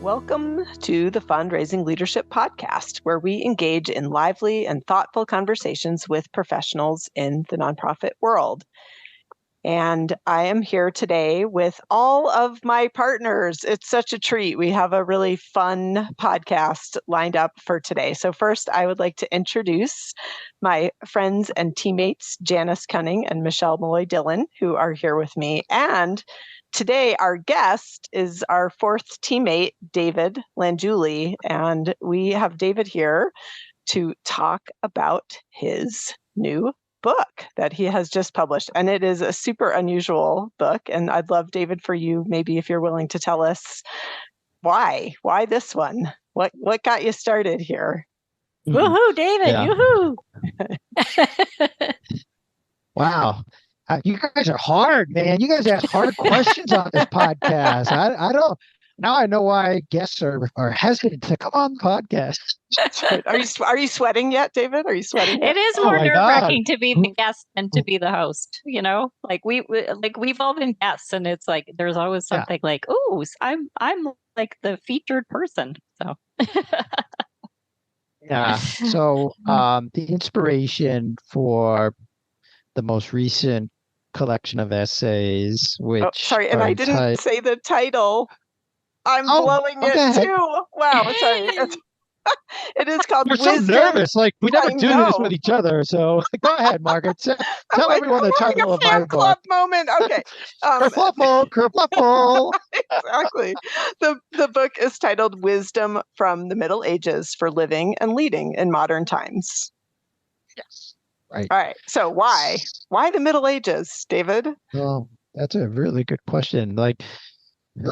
Welcome to the Fundraising Leadership podcast, where we engage in lively and thoughtful conversations with professionals in the nonprofit world. And I am here today with all of my partners. It's such a treat. We have a really fun podcast lined up for today. So first, I would like to introduce my friends and teammates, Janice Cunning and Michelle Malloy-Dillon, who are here with me. And today, our guest is our fourth teammate, David Langiulli. And we have David here to talk about his new book that he has just published. And it is a super unusual book. And I'd love, David, for you, maybe if you're willing to tell us why this one? What got you started here? Woohoo, David! Yeah. Yoo-hoo! Wow. You guys are hard, man. You guys ask hard questions on this podcast. I don't. Now I know why guests are hesitant to come on the podcast. That's right. Are you sweating yet, David? Are you sweating yet? It is more nerve-wracking to be the guest than to be the host. You know, like we've all been guests, and it's like there's always something like, "Oh, I'm like the featured person." So. Yeah. So the inspiration for the most recent collection of essays, which and I didn't say the title. I'm blowing it too. Wow, sorry. It is called We're Wisdom. so nervous. Like we never do this with each other. So go ahead, Margaret. Tell everyone the title of my book. Club moment. Okay. Kerfluffle. Exactly. The book is titled Wisdom from the Middle Ages for Living and Leading in Modern Times. Yes. Right. All right. So why the Middle Ages, David? Well, that's a really good question. Like,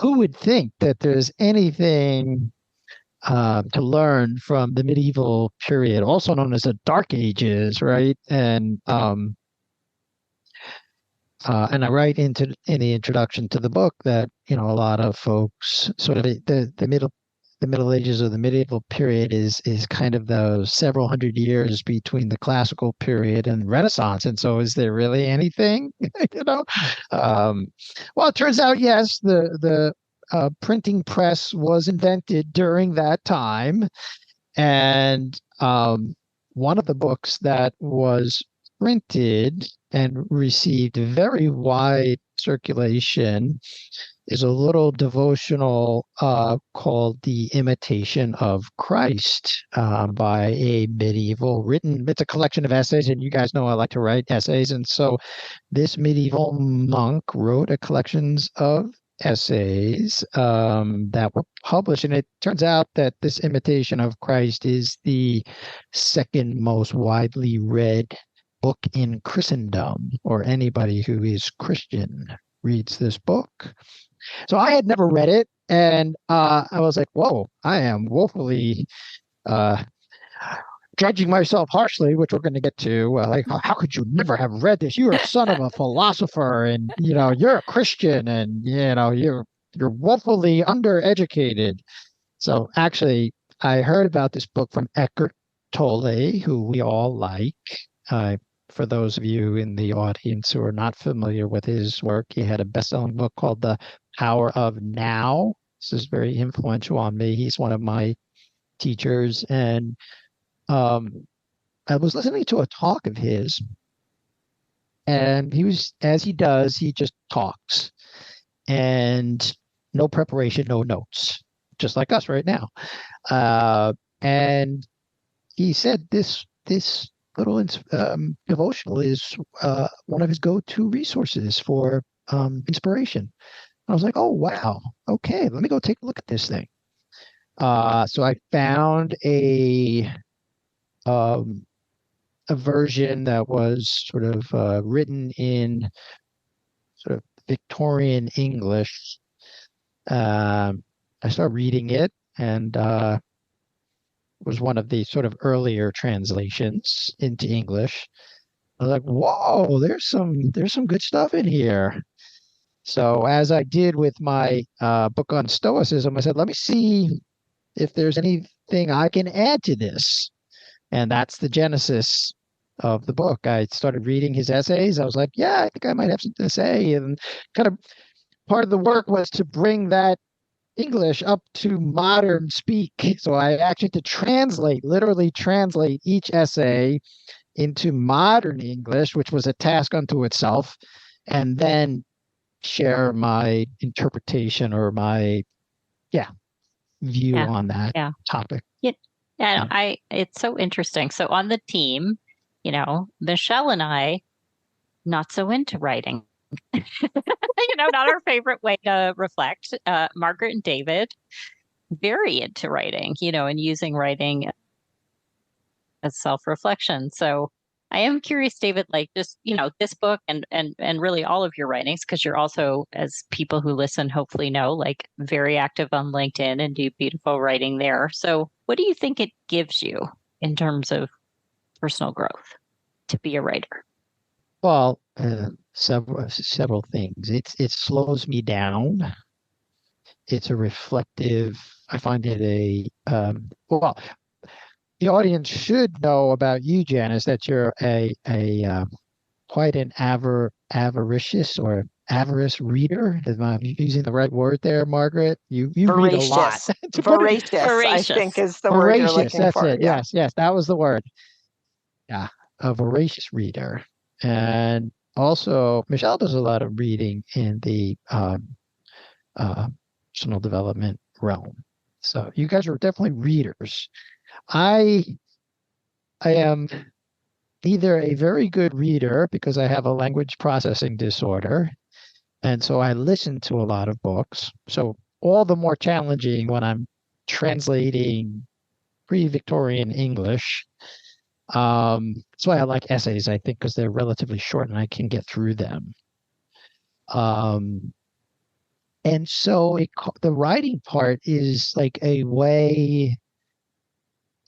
who would think that there's anything to learn from the medieval period, also known as the Dark Ages, right? And I write in the introduction to the book that a lot of folks sort of the Middle Ages or the medieval period is kind of those several hundred years between the classical period and Renaissance. And so is there really anything, Well, it turns out, yes, the printing press was invented during that time. And one of the books that was printed and received very wide circulation is a little devotional called The Imitation of Christ by a it's a collection of essays, and you guys know I like to write essays. And so this medieval monk wrote a collection of essays that were published. And it turns out that this Imitation of Christ is the second most widely read book in Christendom, or anybody who is Christian reads this book. So I had never read it, and I was like, whoa, I am woefully judging myself harshly, which we're going to get to. Like, how could you never have read this? You're a son of a philosopher, and you're a Christian, and you're woefully undereducated. So actually, I heard about this book from Eckhart Tolle, who we all like. For those of you in the audience who are not familiar with his work, he had a best-selling book called The Power of Now. This is very influential on me. He's one of my teachers. And I was listening to a talk of his, and he was, as he does, he just talks. And no preparation, no notes, just like us right now. And he said this little devotional is one of his go-to resources for inspiration. I was like, oh, wow. Okay, let me go take a look at this thing. So I found a version that was sort of written in sort of Victorian English. I started reading it, and was one of the sort of earlier translations into English. I was like, whoa, there's some good stuff in here. So as I did with my book on Stoicism, I said, let me see if there's anything I can add to this. And that's the genesis of the book. I started reading his essays. I was like, yeah, I think I might have something to say. And kind of part of the work was to bring that English up to modern speak. So I actually had to literally translate each essay into modern English, which was a task unto itself, and then share my interpretation or my view Yeah. on that Yeah. topic. Yeah. Yeah. It's so interesting. So on the team, Michelle and I, not so into writing. Not our favorite way to reflect. Margaret and David, very into writing, and using writing as self-reflection. So I am curious, David, like just, this book and really all of your writings, because you're also, as people who listen hopefully know, like very active on LinkedIn and do beautiful writing there. So what do you think it gives you in terms of personal growth to be a writer? Well, several things. It slows me down. It's a reflective. I find it well. The audience should know about you, Janice, that you're a quite an avaricious or avarice reader. Am I using the right word there, Margaret? You read a lot. Voracious, I think, is the word you're Voracious, looking that's for. it. Yeah. Yes, that was the word. Yeah, a voracious reader. And also, Michelle does a lot of reading in the uh, personal development realm. So you guys are definitely readers. I I am either a very good reader because I have a language processing disorder, and so I listen to a lot of books. So all the more challenging when I'm translating pre-Victorian English. That's why I like essays, I think, because they're relatively short and I can get through them. Um, and so the writing part is like a way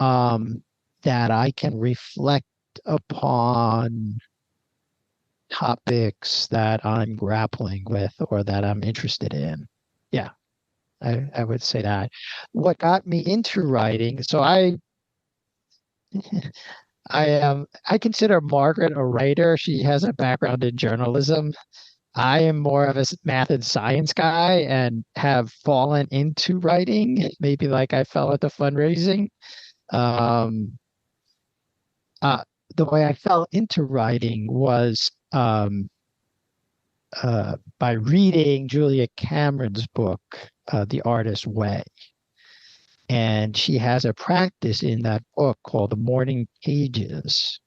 that I can reflect upon topics that I'm grappling with or that I'm interested in. Yeah, I would say that. What got me into writing, so I consider Margaret a writer. She has a background in journalism. I am more of a math and science guy and have fallen into writing, maybe like I fell into fundraising. Um, uh, the way I fell into writing was by reading Julia Cameron's book, The Artist's Way. And she has a practice in that book called the morning pages.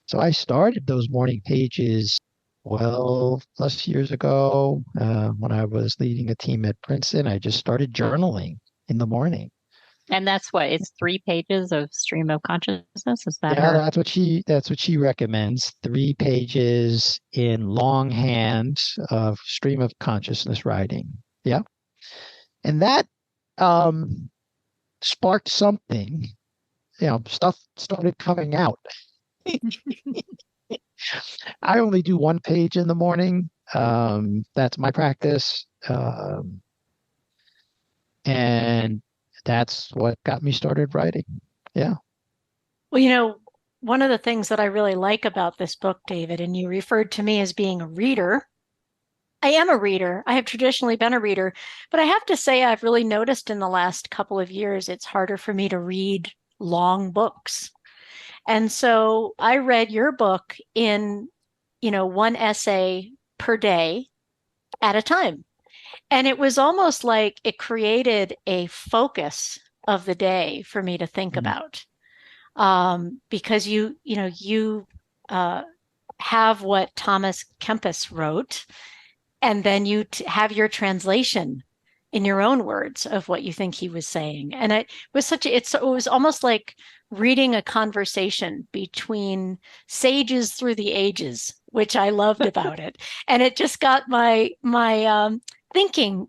So I started those morning pages 12 plus years ago when I was leading a team at Princeton. I just started journaling in the morning. And that's what it's 3 pages of stream of consciousness. Is that Yeah, her? that's what she recommends. 3 pages in longhand of stream of consciousness writing. Yeah. And that um sparked something. Stuff started coming out. I only do 1 page in the morning. That's my practice. And that's what got me started writing. Yeah. Well, one of the things that I really like about this book, David, and you referred to me as being a reader. I am a reader. I have traditionally been a reader, but I have to say I've really noticed in the last couple of years it's harder for me to read long books. And so I read your book in, 1 essay per day at a time. And it was almost like it created a focus of the day for me to think about. Because you have what Thomas Kempis wrote, and then you have your translation in your own words of what you think he was saying. And it was almost like reading a conversation between sages through the ages, which I loved about it. And it just got my thinking,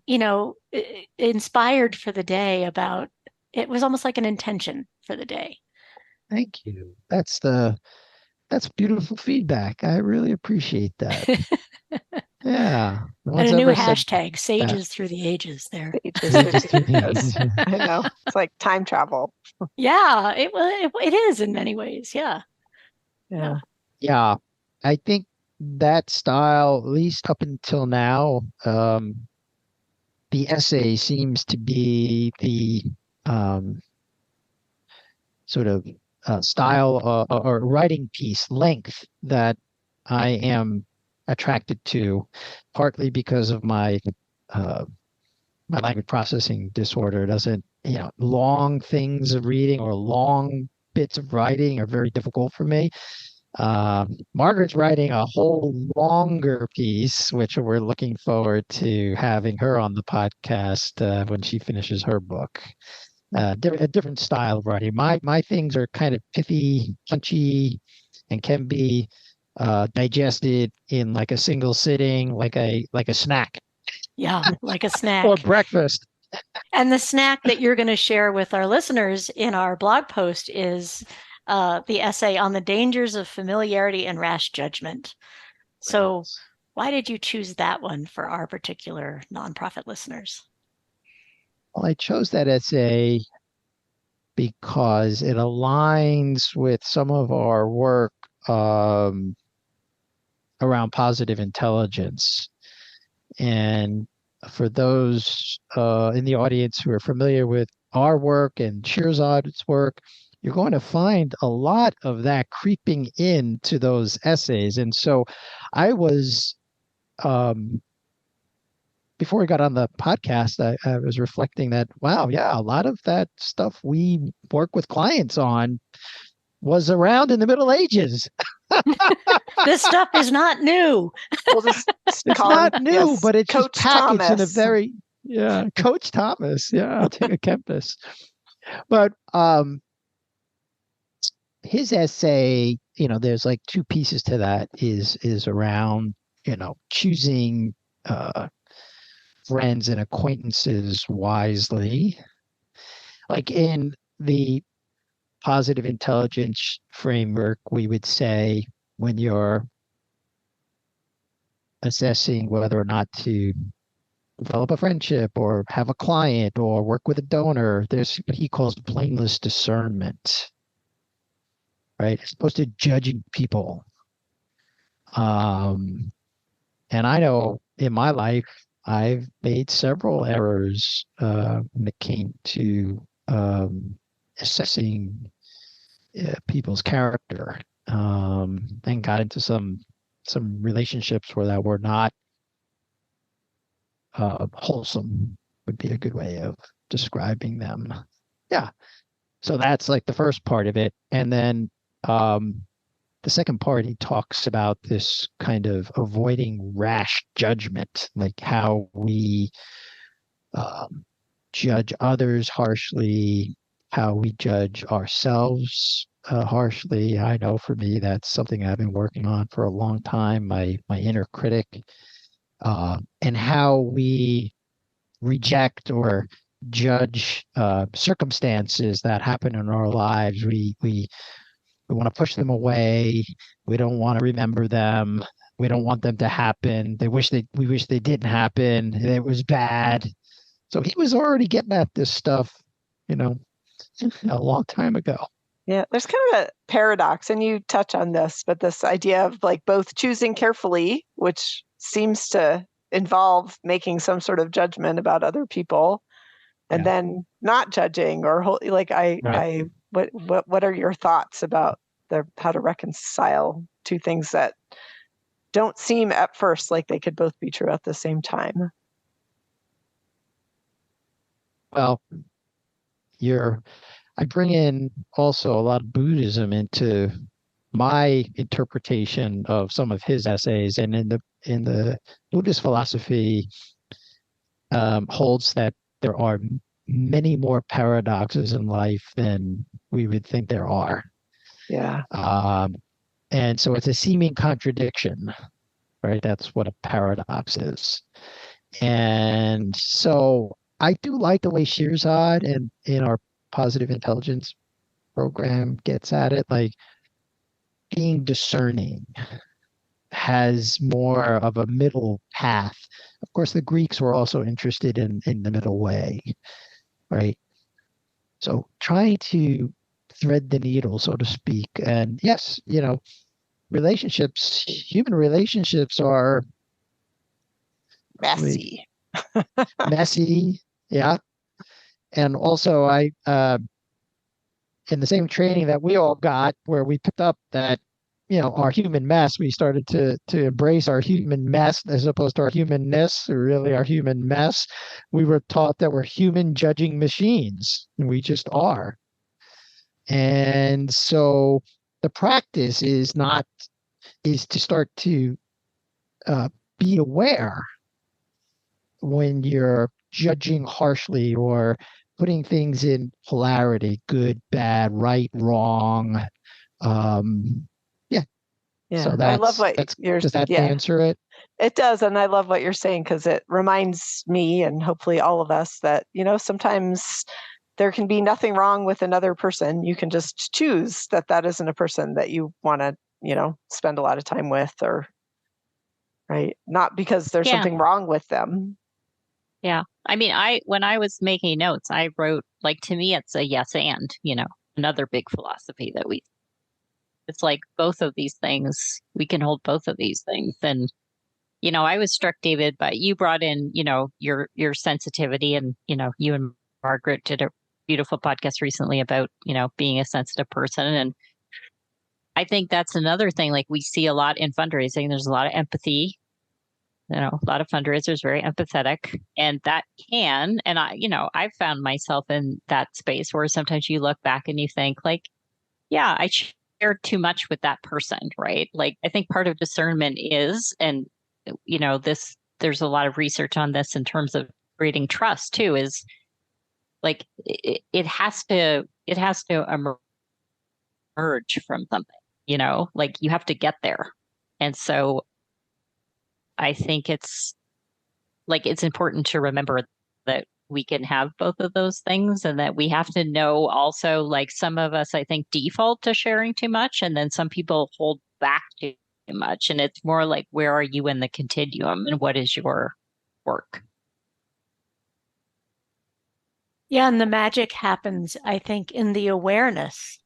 inspired for the day about it was almost like an intention for the day. Thank you. That's beautiful feedback. I really appreciate that. Yeah. No And one's a new ever said hashtag, that. sages through the ages there. Sages through the Yes. ages. I know. It's like time travel. Yeah, it is in many ways. Yeah. Yeah. Yeah. I think that style, at least up until now, the essay seems to be the sort of style or writing piece length that I am attracted to, partly because of my my language processing disorder. Doesn't, long things of reading or long bits of writing are very difficult for me. Margaret's writing a whole longer piece, which we're looking forward to having her on the podcast when she finishes her book. A different style of writing. My things are kind of pithy, punchy, and can be digested in like a single sitting, like a snack. Yeah, like a snack. Or breakfast. And the snack that you're going to share with our listeners in our blog post is the essay on the dangers of familiarity and rash judgment. So why did you choose that one for our particular nonprofit listeners? Well, I chose that essay because it aligns with some of our work around positive intelligence. And for those in the audience who are familiar with our work and Shirzad's work, you're going to find a lot of that creeping into those essays. And so I was, before we got on the podcast, I was reflecting that, wow, yeah, a lot of that stuff we work with clients on was around in the Middle Ages. This stuff is not new. We'll just it's not new, yes, but it's Coach just packaged Thomas. in a very, Coach Thomas. Yeah, I'll take a Kempis. But his essay, there's like two pieces to that is around, choosing friends and acquaintances wisely. Like in the positive intelligence framework, we would say when you're assessing whether or not to develop a friendship or have a client or work with a donor, there's what he calls blameless discernment, right? As opposed to judging people. And I know in my life, I've made several errors when it came to assessing people's character, and got into some relationships where that were not wholesome, would be a good way of describing them. Yeah. So that's like the first part of it. And then the second part, he talks about this kind of avoiding rash judgment, like how we judge others harshly, how we judge ourselves harshly. I know for me, that's something I've been working on for a long time, my inner critic, and how we reject or judge circumstances that happen in our lives. We want to push them away. We don't want to remember them. We don't want them to happen. We wish they didn't happen. It was bad. So he was already getting at this stuff, a long time ago. Yeah, there's kind of a paradox, and you touch on this, but this idea of like both choosing carefully, which seems to involve making some sort of judgment about other people, and then not judging or what are your thoughts about how to reconcile two things that don't seem at first like they could both be true at the same time? Well, I bring in also a lot of Buddhism into my interpretation of some of his essays, and in the Buddhist philosophy holds that there are many more paradoxes in life than we would think there are. Yeah. And so it's a seeming contradiction, right? That's what a paradox is. And so I do like the way Shirzad and in our positive intelligence program gets at it, like being discerning, has more of a middle path. Of course, the Greeks were also interested in the middle way, right? So trying to thread the needle, so to speak. And yes, human relationships are messy. messy. Yeah. And also in the same training that we all got, where we picked up that, our human mess, we started to embrace our human mess as opposed to our humanness, or really our human mess. We were taught that we're human judging machines, and we just are. And so the practice is to start to be aware when you're judging harshly or putting things in polarity, good, bad, right, wrong. Yeah. Yeah, So I love what you're. does that Yeah, answer it? it does, and I love what you're saying because it reminds me and hopefully all of us that sometimes there can be nothing wrong with another person. You can just choose that isn't a person that you want to spend a lot of time with, or right, not because there's Yeah. something wrong with them. Yeah. I mean, when I was making notes, I wrote, like, to me, it's a yes and, another big philosophy that it's like both of these things, we can hold both of these things. And, I was struck, David, but you brought in, your sensitivity, and, you and Margaret did a beautiful podcast recently about, being a sensitive person. And I think that's another thing, like we see a lot in fundraising. There's a lot of empathy. A lot of fundraisers very empathetic, and that and I've found myself in that space where sometimes you look back and you think, like, yeah, I shared too much with that person, right? Like, I think part of discernment is, and there's a lot of research on this in terms of creating trust too, is like it has to emerge from something, like you have to get there. And so I think it's important to remember that we can have both of those things, and that we have to know also, like, some of us, I think, default to sharing too much, and then some people hold back too much. And it's more like, where are you in the continuum, and what is your work? Yeah, and the magic happens, I think, in the awareness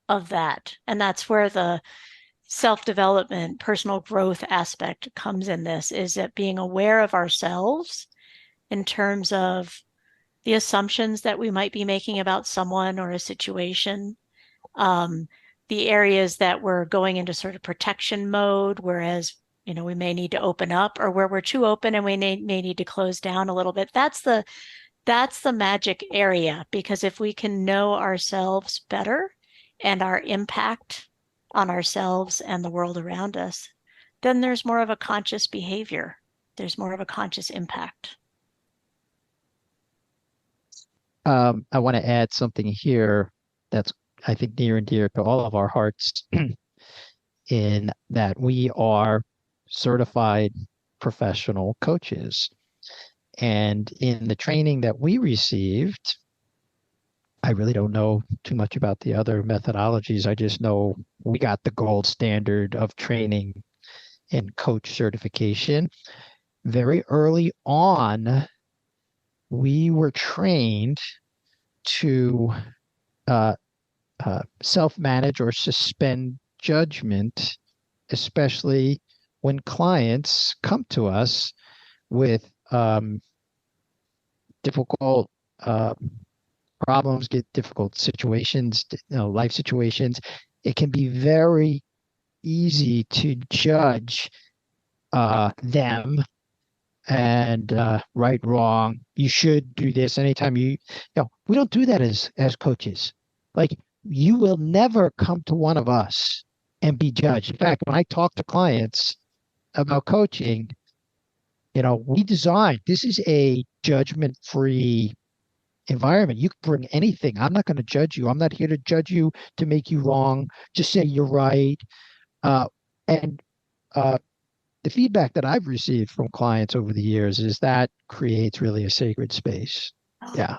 of that. And that's where the self-development, personal growth aspect comes in this, is that being aware of ourselves in terms of the assumptions that we might be making about someone or a situation, the areas that we're going into sort of protection mode, whereas we may need to open up, or where we're too open and we may need to close down a little bit. That's the magic area, because if we can know ourselves better and our impact on ourselves and the world around us, then there's more of a conscious behavior. There's more of a conscious impact. I want to add something here that's, I think, near and dear to all of our hearts, in that we are certified professional coaches. And in the training that we received, I really don't know too much about the other methodologies. I just know we got the gold standard of training and coach certification. Very early on, we were trained to self-manage or suspend judgment, especially when clients come to us with difficult problems, get difficult situations, life situations. It can be very easy to judge them and right, wrong. You should do this anytime we don't do that as coaches. Like, you will never come to one of us and be judged. In fact, when I talk to clients about coaching, this is a judgment-free environment. You can bring anything. I'm not going to judge you. I'm not here to judge you, to make you wrong. Just say you're right. And the feedback that I've received from clients over the years is that creates really a sacred space. Yeah.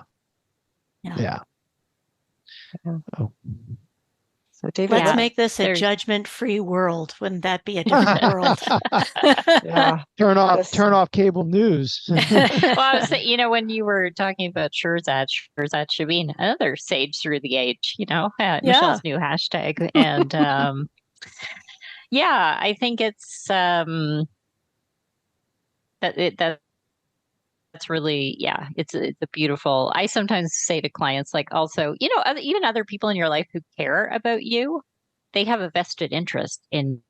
Oh. So, David, let's make this a judgment-free world. Wouldn't that be a different world? Yeah. Turn off cable news. Well, I was saying, when you were talking about Shirzad Shabin, another sage through the age, Michelle's new hashtag. And I think it's that's really, yeah, it's a beautiful. I sometimes say to clients, like, also, even other people in your life who care about you, they have a vested interest in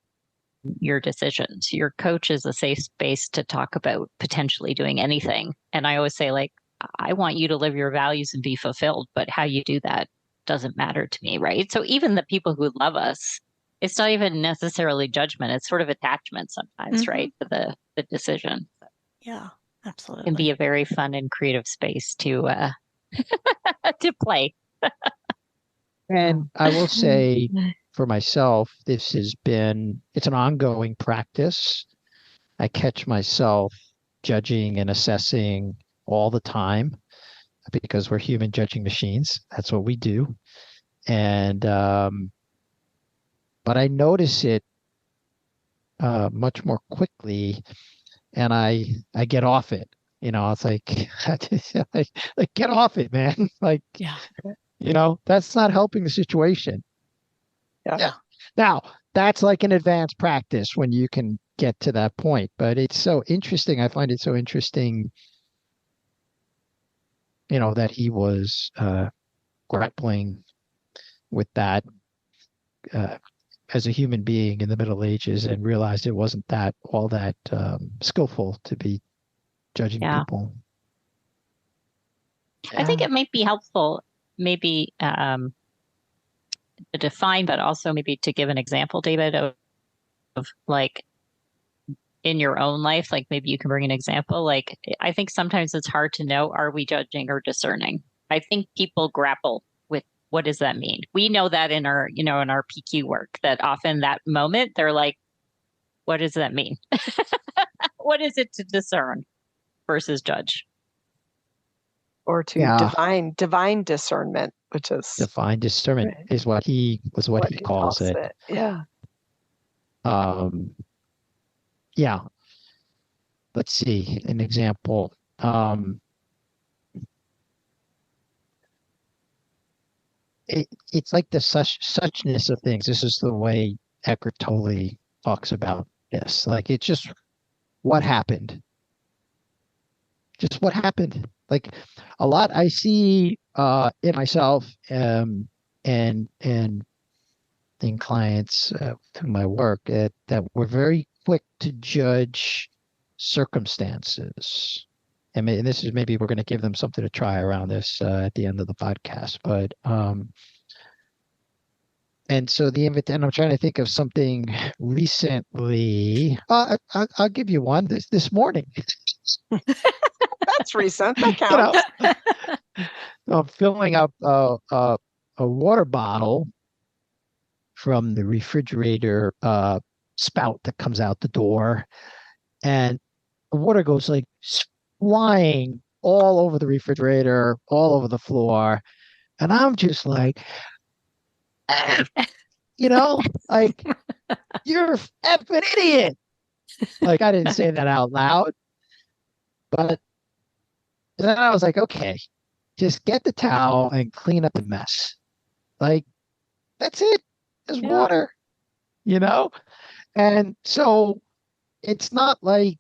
your decisions. Your coach is a safe space to talk about potentially doing anything. And I always say, like, I want you to live your values and be fulfilled, but how you do that doesn't matter to me, right? So even the people who love us, it's not even necessarily judgment. It's sort of attachment sometimes, right? To the decision. Yeah, absolutely. It can be a very fun and creative space to to play. And I will say for myself, it's an ongoing practice. I catch myself judging and assessing all the time because we're human judging machines. That's what we do. And, but I notice it much more quickly, and I get off it. It's like, like get off it, man. Like, that's not helping the situation. Yeah. Now, that's like an advanced practice when you can get to that point, but it's so interesting. I find it so interesting, that he was grappling with that as a human being in the Middle Ages and realized it wasn't all that skillful to be judging people. I think it might be helpful, maybe to define, but also maybe to give an example, David, of like in your own life, like maybe you can bring an example. Like, I think sometimes it's hard to know, are we judging or discerning? I think people grapple with what does that mean? We know that in our, in our PQ work, that often that moment they're like, what does that mean? What is it to discern versus judge? Or to divine discernment, which is divine discernment is what he calls it. Yeah. Yeah. Let's see an example. It's like the suchness of things. This is the way Eckhart Tolle talks about this. Like, it's just what happened. Just what happened. Like, a lot I see in myself and in clients through my work that we're very quick to judge circumstances. And this is, maybe we're going to give them something to try around this at the end of the podcast. But and so and I'm trying to think of something recently. I'll give you one this morning. That's recent. That counts. I'm filling up a water bottle from the refrigerator spout that comes out the door, and the water goes like flying all over the refrigerator, all over the floor, and I'm just like, like, you're an effing idiot. Like, I didn't say that out loud, but then I was like, okay, just get the towel and clean up the mess. Like, that's it. There's water, And so it's not like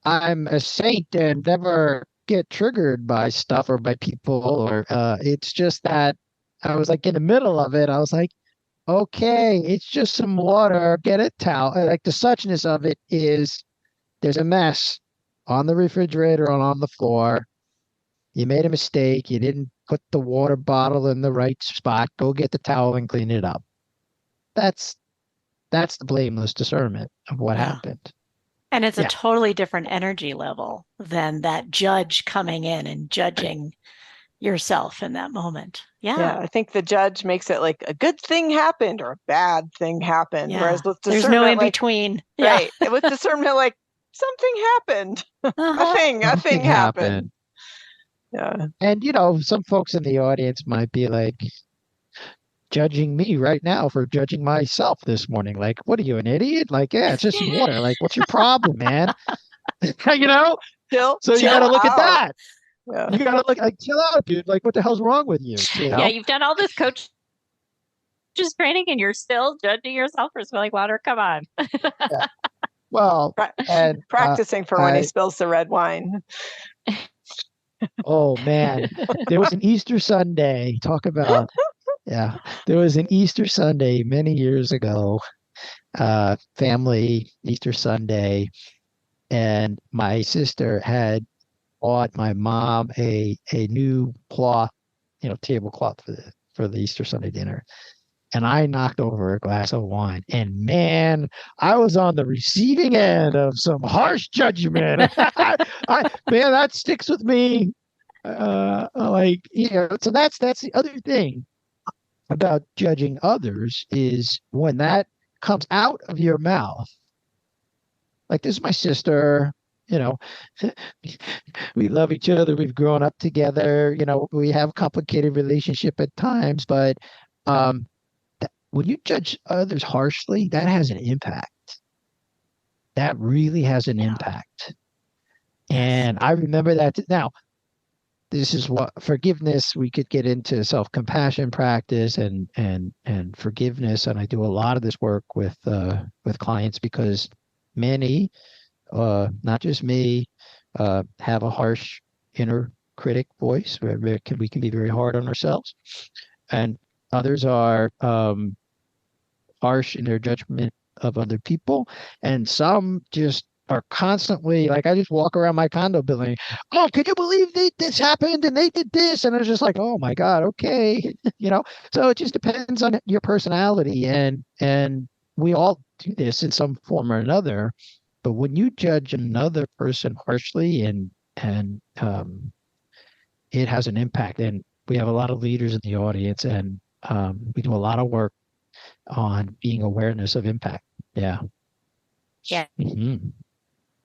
I'm a saint and never get triggered by stuff or by people, or it's just that I was like in the middle of it. I was like, okay, it's just some water, get a towel. Like, the suchness of it is there's a mess on the refrigerator and on the floor. You made a mistake. You didn't put the water bottle in the right spot. Go get the towel and clean it up. That's the blameless discernment of what happened. And it's a totally different energy level than that judge coming in and judging yourself in that moment. Yeah, I think the judge makes it like a good thing happened or a bad thing happened. Yeah. Whereas with there's no in between. Right. With discernment, like, something happened. A thing happened. Yeah. And, some folks in the audience might be like judging me right now for judging myself this morning. Like, what are you, an idiot? Like, yeah, it's just water. Like, what's your problem, man? So you got to look at that. Yeah. You got to look like, chill out, dude. Like, what the hell's wrong with you? Yeah, you've done all this coach training and you're still judging yourself for spilling water. Come on. Well, and practicing for when he spills the red wine. Oh man, there was an Easter Sunday. Talk about, yeah, there was an Easter Sunday many years ago, family Easter Sunday, and my sister had bought my mom a new cloth, tablecloth for the Easter Sunday dinner. And I knocked over a glass of wine. And man, I was on the receiving end of some harsh judgment. Man, that sticks with me. So that's the other thing about judging others is when that comes out of your mouth. Like, this is my sister, we love each other. We've grown up together. We have a complicated relationship at times, but when you judge others harshly, that has an impact. That really has an impact. And I remember that. Now, this is what forgiveness, we could get into self-compassion practice and forgiveness. And I do a lot of this work with clients because many, not just me, have a harsh inner critic voice where we can be very hard on ourselves. And others are harsh in their judgment of other people. And some just are constantly like, I just walk around my condo building. Oh, can you believe this happened and they did this? And it's just like, oh my God, okay. So it just depends on your personality. And we all do this in some form or another. But when you judge another person harshly and it has an impact. And we have a lot of leaders in the audience, and we do a lot of work on being awareness of impact. Yeah. Yeah. Mm-hmm.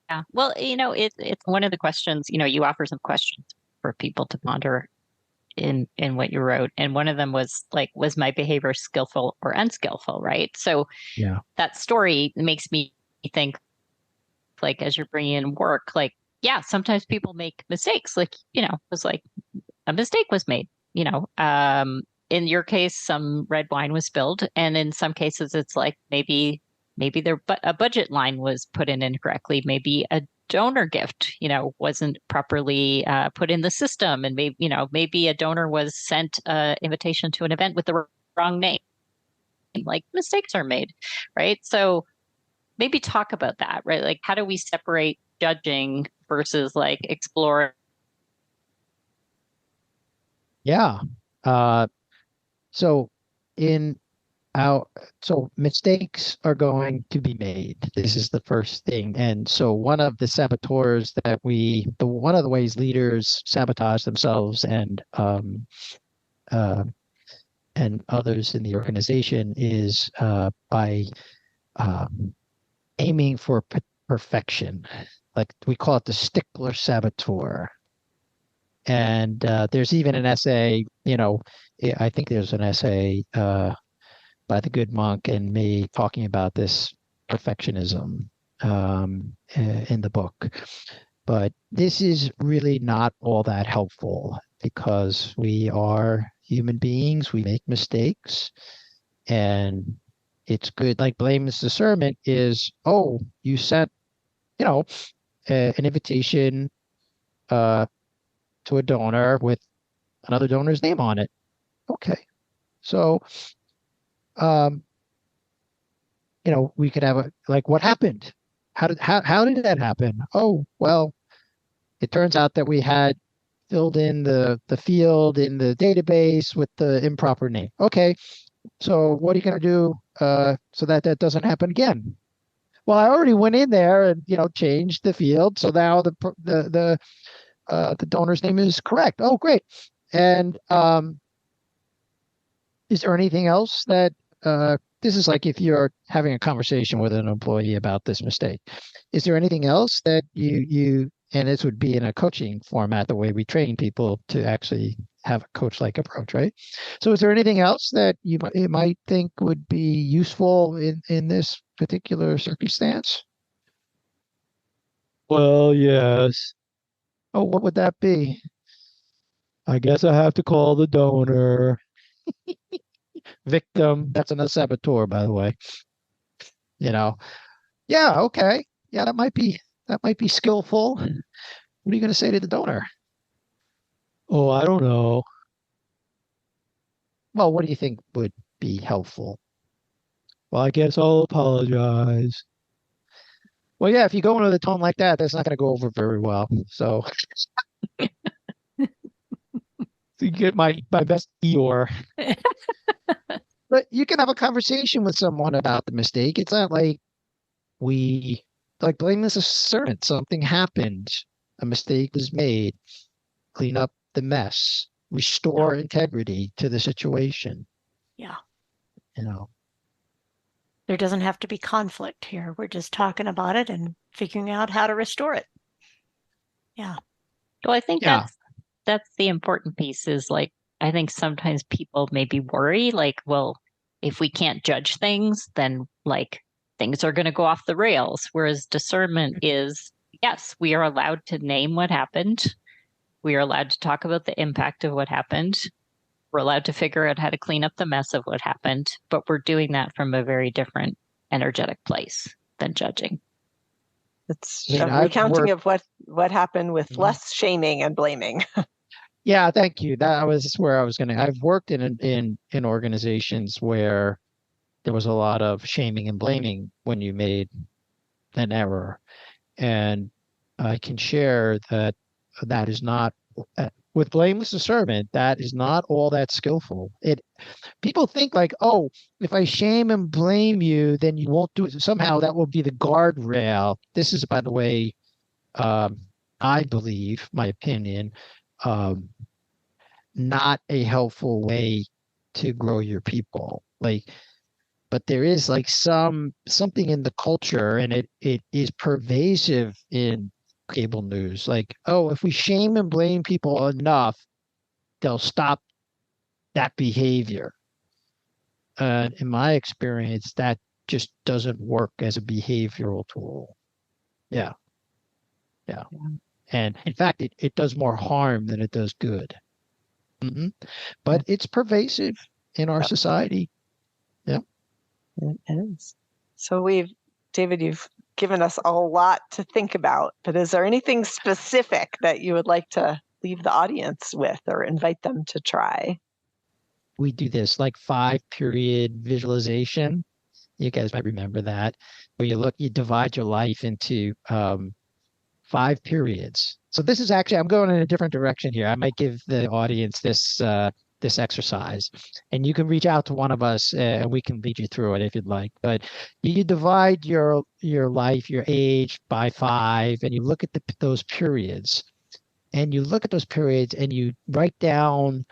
Yeah. Well, it's one of the questions, you offer some questions for people to ponder in what you wrote. And one of them was like, was my behavior skillful or unskillful? Right. So yeah, that story makes me think, like, as you're bringing in work, like, yeah, sometimes people make mistakes. Like, it was like a mistake was made, in your case, some red wine was spilled. And in some cases, it's like maybe a budget line was put in incorrectly. Maybe a donor gift, wasn't properly put in the system. And maybe a donor was sent an invitation to an event with the wrong name. Like, mistakes are made, right? So maybe talk about that, right? Like, how do we separate judging versus like exploring? Yeah. So mistakes are going to be made. This is the first thing. And so one of the saboteurs one of the ways leaders sabotage themselves and others in the organization is by aiming for perfection. Like, we call it the stickler saboteur. And there's even an essay, I think there's an essay by the good monk and me talking about this perfectionism in the book. But this is really not all that helpful because we are human beings. We make mistakes. And it's good. Like, blameless discernment is, you sent, an invitation to a donor with another donor's name on it. Okay. So, we could have what happened? How did that happen? Oh, well, it turns out that we had filled in the field in the database with the improper name. Okay. So what are you going to do so that doesn't happen again? Well, I already went in there and changed the field, so now the donor's name is correct. Oh, great! And is there anything else that this is like if you're having a conversation with an employee about this mistake? Is there anything else that you and this would be in a coaching format, the way we train people to actually have a coach-like approach, right? So is there anything else that you might think would be useful in this particular circumstance? Well, yes. Oh, what would that be? I guess I have to call the donor. Victim. That's another saboteur, by the way. Yeah, okay. yeah, that might be skillful. What are you going to say to the donor? Oh, I don't know. Well, what do you think would be helpful? Well, I guess I'll apologize. Well, yeah, if you go in with a tone like that, that's not going to go over very well. So you get my best Eeyore. But you can have a conversation with someone about the mistake. It's not like we like blame this as a servant. Something happened. A mistake was made. Clean up the mess. Restore integrity to the situation. Yeah. You know. There doesn't have to be conflict here. We're just talking about it and figuring out how to restore it. Yeah. Well, I think Yeah. that's the important piece is like, I think sometimes people maybe worry like, well, if we can't judge things, then like things are going to go off the rails. Whereas discernment is, yes, we are allowed to name what happened. We are allowed to talk about the impact of what happened. We're allowed to figure out how to clean up the mess of what happened, but we're doing that from a very different energetic place than judging. It's I mean, a recounting of what happened with less shaming and blaming. Yeah, thank you. That was where I was going to. I've worked in organizations where there was a lot of shaming and blaming when you made an error, and I can share that that is not with blameless discernment. That is not all that skillful. People think like, oh, if I shame and blame you, then you won't do it. Somehow that will be the guardrail. This is, by the way, I believe, my opinion, not a helpful way to grow your people. But there is like something in the culture, and it is pervasive in cable news. Like, oh, if we shame and blame people enough, they'll stop that behavior. In my experience, that just doesn't work as a behavioral tool. Yeah. And in fact, it does more harm than it does good. But it's pervasive in our society. Yeah. It is. So David, you've given us a lot to think about, but is there anything specific that you would like to leave the audience with or invite them to try? We do this like 5-period visualization. You guys might remember that, where you divide your life into 5 periods. So this is actually, I'm going in a different direction here. I might give the audience this exercise, and you can reach out to one of us and we can lead you through it if you'd like. But you divide your life, your age by 5, and you look at those periods, and you look at those periods and you write down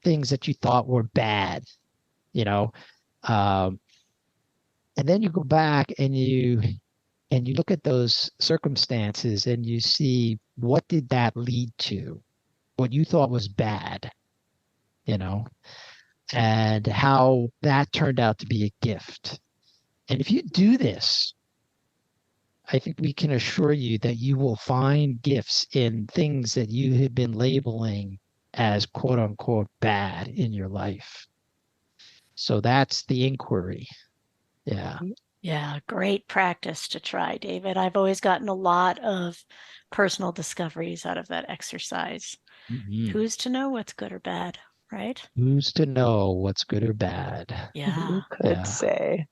things that you thought were bad, you know, and then you go back and you look at those circumstances and you see what did that lead to, what you thought was bad, you know, and how that turned out to be a gift. And if you do this, I think we can assure you that you will find gifts in things that you have been labeling as quote unquote bad in your life. So that's the inquiry. Yeah. Yeah, great practice to try, David. I've always gotten a lot of personal discoveries out of that exercise. Who's to know what's good or bad, right? Who's to know what's good or bad? Yeah. Who could say?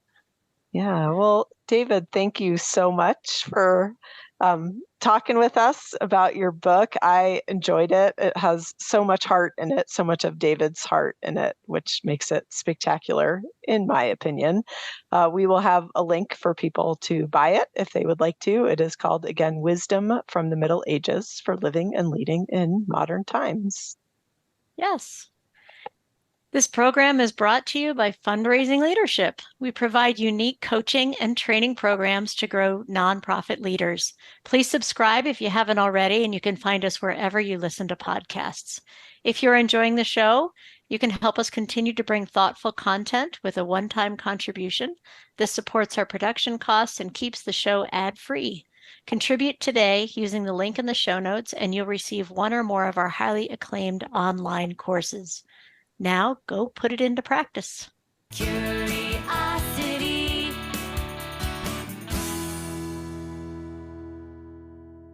Yeah. Well, David, thank you so much for talking with us about your book. I enjoyed it. It has so much heart in it, so much of David's heart in it, which makes it spectacular, in my opinion. We will have a link for people to buy it if they would like to. It is called, again, Wisdom from the Middle Ages for Living and Leading in Modern Times. Yes. This program is brought to you by Fundraising Leadership. We provide unique coaching and training programs to grow nonprofit leaders. Please subscribe if you haven't already, and you can find us wherever you listen to podcasts. If you're enjoying the show, you can help us continue to bring thoughtful content with a one-time contribution. This supports our production costs and keeps the show ad-free. Contribute today using the link in the show notes, and you'll receive one or more of our highly acclaimed online courses. Now go put it into practice.